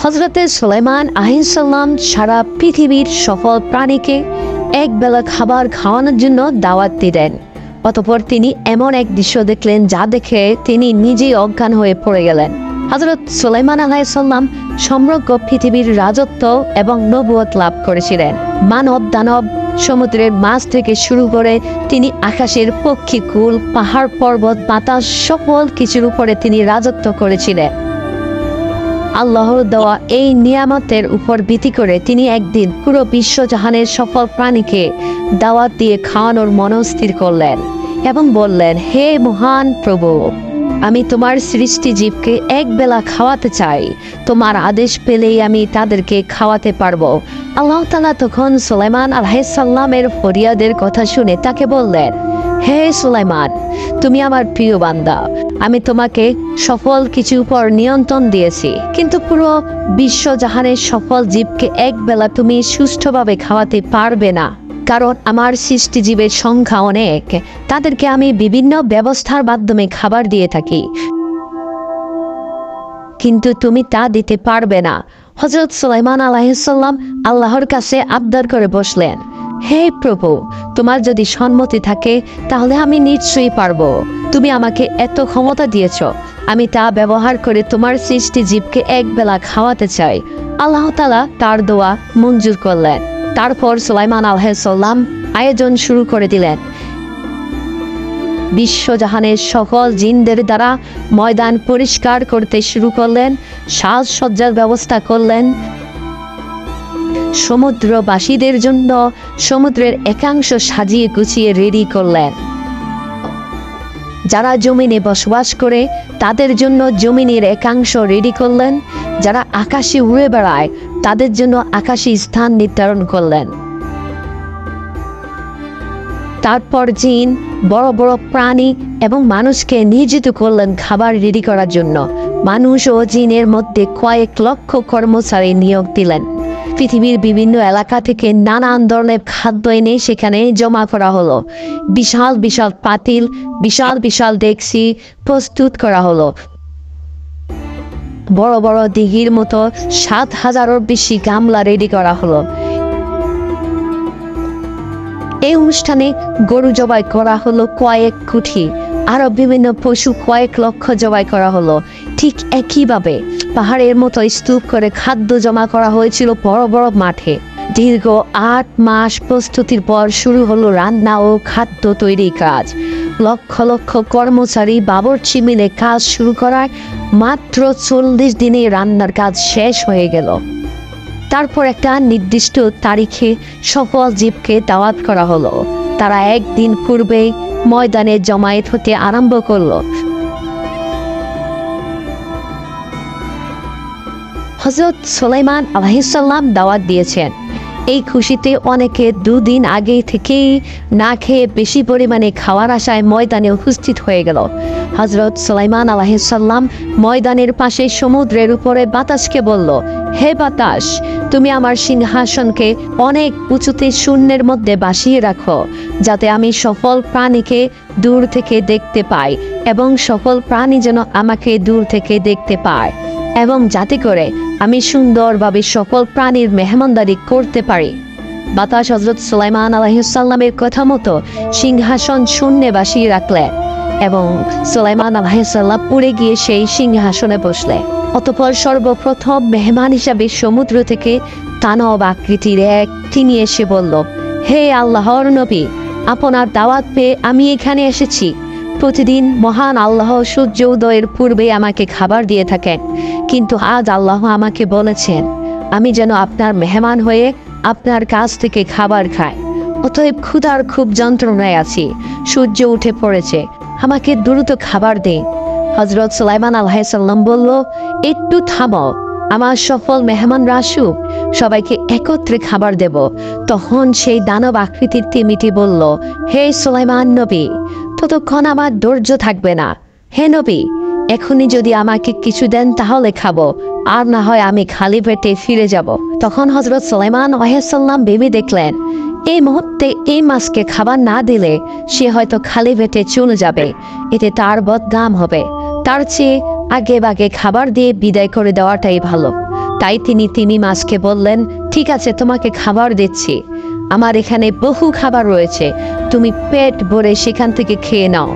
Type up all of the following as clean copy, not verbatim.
হযরতে সুলাইমান আলাইহিস সালাম সারা পৃথিবীর সকল প্রাণীকে এক বেলা খাবার খাওয়ানোর জন্য দাওয়াত দিলেন। অতঃপর তিনি এমন এক দৃশ্য দেখলেন যা দেখে তিনি নিজেই অজ্ঞান হয়ে পড়ে গেলেন। হযরত সুলাইমান আলাইহিস সালাম সমগ্র পৃথিবীর রাজত্ব এবং নবুয়ত লাভ করেছিলেন। মানব দানব সমুদ্রের মাছ থেকে শুরু করে তিনি আকাশের পক্ষীকুল, পাহাড় পর্বত, বাতাস সকল কিছুর উপরে তিনি রাজত্ব করেছিলেন। আল্লাহর দেওয়া এই নিয়ামতের উপর ভিত্তি করে তিনি একদিন পুরো বিশ্বজাহানের সকল প্রাণীকে দাওয়াত দিয়ে খাওয়ানোর মনস্থির করলেন এবং বললেন, হে মহান প্রভু, আমি তোমার সৃষ্টি জীবকে এক বেলা খাওয়াতে চাই। তোমার আদেশ পেলেই আমি তাদেরকে খাওয়াতে পারবো। আল্লাহ তাআলা তখন সুলাইমান আলাইহিস সালামের ফরিয়াদের কথা শুনে তাকে বললেন, হে সুলাইমান, তুমি আমার প্রিয় বান্দা, আমি তোমাকে সকল কিছুর উপর নিয়ন্ত্রণ দিয়েছি, কিন্তু পুরো বিশ্বজাহানের সকল জীবকে এক বেলা তুমি সুষ্ঠুভাবে খাওয়াতে পারবে না, কারণ আমার সৃষ্টি জীবের সংখ্যা অনেক। তাদেরকে আমি বিভিন্ন ব্যবস্থার মাধ্যমে খাবার দিয়ে থাকি, কিন্তু তুমি তা দিতে পারবে না। হযরত সুলাইমান আলাইহিস সালাম আল্লাহর কাছে আবদার করে বসলেন, হে প্রভু, তোমার যদি সম্মতি থাকে তাহলে আমি নিশ্চয়ই পারবো। তুমি আমাকে এত ক্ষমতা দিয়েছ, আমি তা ব্যবহার করে তোমার সৃষ্টি জীবকে এক বেলা খাওয়াতে চাই। আল্লাহ তাআলা তার দোয়া মঞ্জুর করলেন। তারপর সুলাইমান আলাইহিস সালাম আয়োজন শুরু করে দিলেন। বিশ্বজাহানের সকল জিনদের দ্বারা ময়দান পরিষ্কার করতে শুরু করলেন, সাজসজ্জার ব্যবস্থা করলেন। সমুদ্রবাসীদের জন্য সমুদ্রের একাংশ সাজিয়ে গুছিয়ে রেডি করলেন। যারা জমিনে বসবাস করে তাদের জন্য জমিনের একাংশ রেডি করলেন। যারা আকাশে উড়ে বেড়ায় তাদের জন্য আকাশী স্থান নির্ধারণ করলেন। তারপর জিন, বড় বড় প্রাণী এবং মানুষকে নিয়োজিত করলেন খাবার রেডি করার জন্য। মানুষ ও জিনের মধ্যে কয়েক লক্ষ কর্মচারী নিয়োগ দিলেন। পৃথিবীর বিভিন্ন এলাকা থেকে নানান ধরনের খাদ্য এনে সেখানে জমা করা হলো। বিশাল বিশাল পাতিল, বিশাল বিশাল ডেকচি প্রস্তুত করা হলো। বড় বড় দিঘির মতো ৭,০০০-এরও বেশি গামলা রেডি করা হলো। এই অনুষ্ঠানে গরু জবাই করা হলো কয়েক কোটি, আরো বিভিন্ন পশু কয়েক লক্ষ জবাই করা হলো। ঠিক একইভাবে পাহাড়ের মতো স্তূপ করে খাদ্য জমা করা হয়েছিল বড় বড় মাঠে। দীর্ঘ ৮ মাস প্রস্তুতির পর শুরু হলো রান্না ও খাদ্য তৈরির কাজ। লক্ষ লক্ষ কর্মচারী বাবুর্চি মিলে কাজ শুরু করায় মাত্র ৪০ দিনে রান্নার কাজ শেষ হয়ে গেল। তারপর একটা নির্দিষ্ট তারিখে সকল জীবকে দাওয়াত করা হলো। তারা একদিন পূর্বেই ময়দানে জমায়েত হতে আরম্ভ করলো। হযরত সুলাইমান আলাইহিস সালাম দাওয়াত দিয়েছেন। এই খুশিতে অনেকে ২ দিন আগে থেকেই না খেয়ে বেশি পরিমাণে খাওয়ার আশায় ময়দানে উপস্থিত হয়ে গেল। হযরত সুলাইমান আলাইহিস সালাম ময়দানের পাশে সমুদ্রের উপরে বাতাসকে বলল, হে বাতাস, তুমি আমার সিংহাসনকে অনেক উঁচুতে শূন্যের মধ্যে বাসিয়ে রাখো, যাতে আমি সকল প্রাণীকে দূর থেকে দেখতে পাই এবং সকল প্রাণী যেন আমাকে দূর থেকে দেখতে পায়, এবং যাতে করে আমি সুন্দরভাবে সকল প্রাণীর মেহমানদারি করতে পারি। বাতাস হযরত সুলাইমান আলাইহিস সালামের কথা মতো সিংহাসন শূন্যে বাসিয়ে রাখলেন এবং সুলাইমান আলাইহিস সালাম উড়ে গিয়ে সেই সিংহাসনে বসলেন। অতঃপর সর্বপ্রথম মেহমান হিসাবে সমুদ্র থেকে দানব আকৃতির এক তিনি এসে বলল, হে আল্লাহর নবী, আপনার দাওয়াত পেয়ে আমি এখানে এসেছি। প্রতিদিন মহান আল্লাহ সূর্য উদয়ের পূর্বে আমাকে খাবার দিয়ে থাকেন, কিন্তু আজ আল্লাহ আমাকে বলেছেন আমি যেন আপনার মেহমান হয়ে আপনার কাছ থেকে খাবার খাই। অতএব ক্ষুধার খুব যন্ত্রণায় আছি। সূর্য উঠে পড়েছে, আমাকে দ্রুত খাবার দিন। হযরত সুলাইমান আলাইহিস সালাম বলল, একটু থামো, আমার সফল মেহমানরা আসুক, সবাইকে একত্রে খাবার দেব। তখন সেই দানব আকৃতির তিমিটি বলল, হে সুলাইমান নবী, ততক্ষণ আমার ধৈর্য থাকবে না। হে নবী, এখনই যদি আমাকে কিছু দেন তাহলে খাবো, আর না হয় আমি খালি পেটে ফিরে যাব। তখন হযরত সুলাইমান আলাইহিস সালাম ভেবে দেখলেন, এই মুহূর্তে এই মাছকে খাবার না দিলে সে হয়তো খালি পেটে চলে যাবে, এতে তার বদনাম হবে। তার চেয়ে আগে বাগে খাবার দিয়ে বিদায় করে দেওয়াটাই ভালো। তাই তিনি তিমি মাছকে বললেন, ঠিক আছে, তোমাকে খাবার দিচ্ছি, আমার এখানে বহু খাবার রয়েছে, তুমি পেট ভরে সেখান থেকে খেয়ে নাও।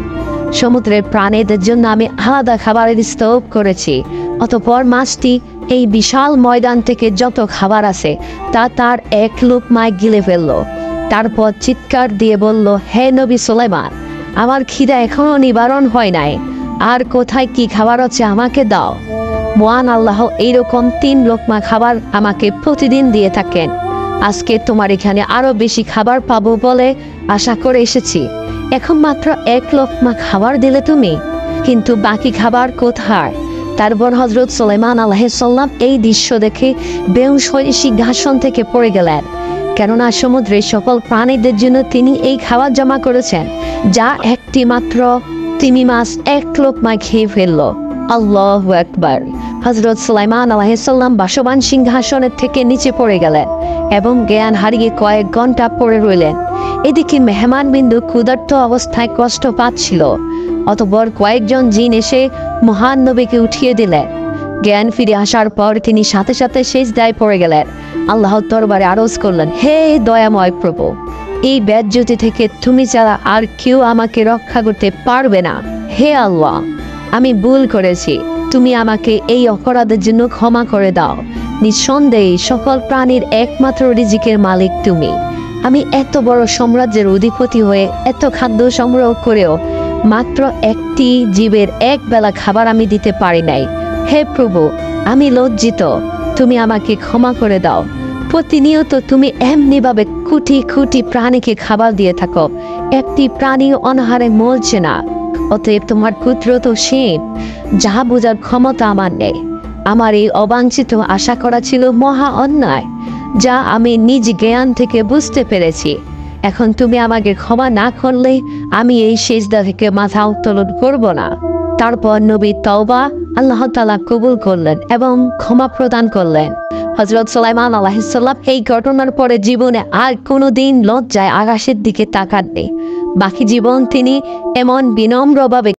সমুদ্রের প্রাণীদের জন্য আমি আলাদা খাবারের স্তূপ করেছি। অতঃপর মাছটি এই বিশাল ময়দান থেকে যত খাবার আছে তা তার এক লোকমায় গিলে ফেলল। তারপর চিৎকার দিয়ে বলল, হে নবী সুলাইমান, আমার খিদা এখনো নিবারণ হয় নাই, আর কোথায় কি খাবার আছে আমাকে দাও। মহান আল্লাহ এইরকম 3 লোকমা খাবার আমাকে প্রতিদিন দিয়ে থাকেন। আজকে তোমার এখানে আরো বেশি খাবার পাবো বলে আশা করে এসেছি, এখন মাত্র 1 লোকমা খাবার দিলে তুমি, কিন্তু বাকি খাবার কোথায়? তারপর হযরত সুলাইমান আলাইহিস সালাম এই দৃশ্য দেখে বেহুশ হয়ে সিংহাসন থেকে পড়ে গেলেন, কেননা সমুদ্রের সকল প্রাণীদের জন্য তিনি এই খাবার জমা করেছেন, যা একটি মাত্র তিমি মাছ 1 লোকমায় খেয়ে ফেলল। আল্লাহু আকবার। হযরত সুলাইমান আলাইহিস সালাম বাসবান সিংহাসনের থেকে নিচে পড়ে গেলেন এবং জ্ঞান হারিয়ে কয়েক ঘন্টা পড়ে রইলেন। এদিকে মেহমান বিন্দু ক্ষুধার্ত অবস্থায় কষ্ট পাচ্ছিল। অতঃপর কয়েকজন জিন এসে মহান নবীকে উঠিয়ে দিলেন। জ্ঞান ফিরে আসার পর তিনি সাথে সাথে সিজদায় পড়ে গেলেন, আল্লাহর দরবারে আরজ করলেন, হে দয়াময় প্রভু, এই বেজ্জতি থেকে তুমি ছাড়া আর কেউ আমাকে রক্ষা করতে পারবে না। হে আল্লাহ, আমি ভুল করেছি, তুমি আমাকে এই অপরাধের জন্য ক্ষমা করে দাও। নিঃসন্দেহে সকল প্রাণীর একমাত্র রিজিকের মালিক তুমি। আমি এত বড় সাম্রাজ্যের অধিপতি হয়ে এত খাদ্য সংগ্রহ করেও মাত্র একটি জীবের 1 বেলা খাবার আমি দিতে পারি নাই। হে প্রভু, আমি লজ্জিত, তুমি আমাকে ক্ষমা করে দাও। প্রতিনিয়ত তুমি এমনিভাবে কোটি কোটি প্রাণীকে খাবার দিয়ে থাকো, একটি প্রাণী অনাহারে মরছে না। অতএব তোমার কুদরত সীম, যাহা বোঝার ক্ষমতা আমার নেই। আমার এই অবাঞ্ছিত আশা করা ছিল মহা অন্যায়, যা আমি নিজ জ্ঞান থেকে বুঝতে পেরেছি। এখন তুমি আমাকে ক্ষমা না করলে আমি এই সিজদা থেকে মাথা উত্তোলন করব না। তারপর নবী তওবা আল্লাহ তাআলা কবুল করলেন এবং ক্ষমা প্রদান করলেন। হযরত সুলাইমান আলাইহিস সালাম এই ঘটনার পরে জীবনে আর কোনোদিন লজ্জায় আকাশের দিকে তাকাননি। বাকি জীবন তিনি এমন বিনম্রভাবে